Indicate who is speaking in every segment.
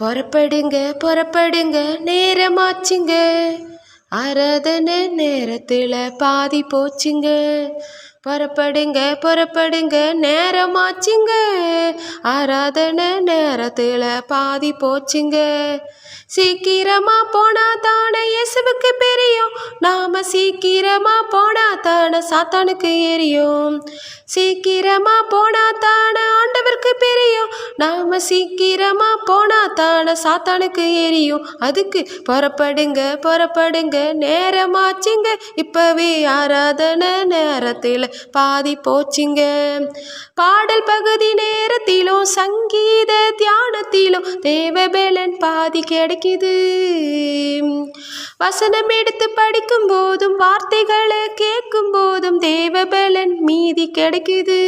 Speaker 1: புறப்படுங்க புறப்படுங்க நேரமாச்சுங்க, ஆராதனை நேரத்தில் பாதி போச்சுங்க. புறப்படுங்க புறப்படுங்க நேரமாச்சுங்க, ஆராதனை நேரத்தில் பாதி போச்சுங்க. சீக்கிரமா போனா தானே இயேசுவுக்கு பெரியும், நாம சீக்கிரமா போனா தானே சாத்தானுக்கு எரியும். சீக்கிரமா போனா தானே ஆண்டவருக்கு பெரியும், நாம சீக்கிரமா போனா தானே சாத்தானுக்கு எரியும். அதுக்கு புறப்படுங்க புறப்படுங்க நேரமாச்சுங்க, இப்பவே ஆராதனை நேரத்தில் பாதி போச்சுங்க. பாடல் பகுதி நேரத்திலும் சங்கீத தியானத்திலும் தேவபலன் பாதி கிடைக்குது. வசனம் எடுத்து படிக்கும் போதும் வார்த்தைகளை கேட்கும் போதும் தேவபலன் மீதி கிடைக்குது.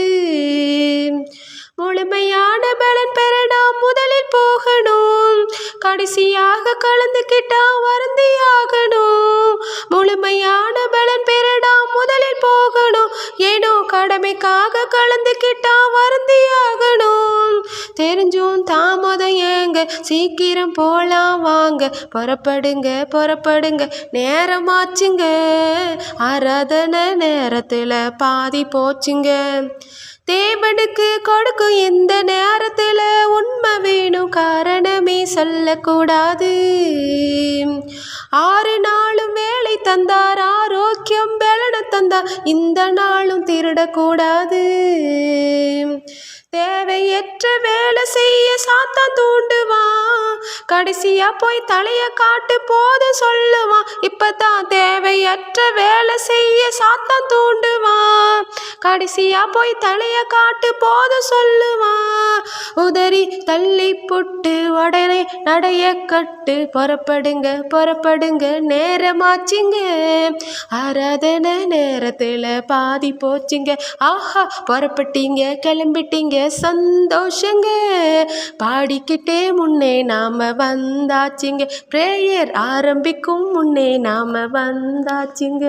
Speaker 1: முழுமையான பலன் பெற நாம் முதலில் போகணும், கடைசியாக கலந்துக்கிட்டா வருந்தியாகணும். முழுமையான பலன் பெற நாம் முதலில் போகணும், ஏனோ கடமைக்காக கலந்துக்கிட்டா வருந்தியாகணும். தெரிஞ்சும் தாமதம் ஏங்க, சீக்கிரம் போலாம் வாங்க. புறப்படுங்க புறப்படுங்க நேரமாச்சுங்க, ஆராதனை நேரத்தில் பாதி போச்சுங்க. தேவனுக்கு கொடுக்கும் இந்த நேரத்தில் உண்மை வேணும், காரணமே சொல்லக்கூடாது. 6 நாளும் வேலை தந்தார், ஆரோக்கியம் பலனை தந்தார், இந்த நாளும் திருடக்கூடாது. தேவையற்ற வேலை செய்ய சாத்தான் தூண்டுவான், கடைசியா போய் தலைய காட்டு போது சொல்லுவான். இப்பதான் தேவையற்ற வேலை செய்ய சாத்தான் தூண்டுவான், கடைசியா போய் தலைய காட்டு போது சொல்லுவான். உதறி தள்ளி புட்டு உடனே நடைய கட்டு. புறப்படுங்க புறப்படுங்க நேரமாச்சுங்க, ஆராதனை நேரத்தில் பாதி போச்சுங்க. ஆஹா புறப்பட்டீங்க கிளம்பிட்டீங்க சந்தோஷங்க, பாடிக்கிட்டே முன்னே நாம வந்தாச்சுங்க. பிரேயர் ஆரம்பிக்கும் முன்னே நாம வந்தாச்சுங்க.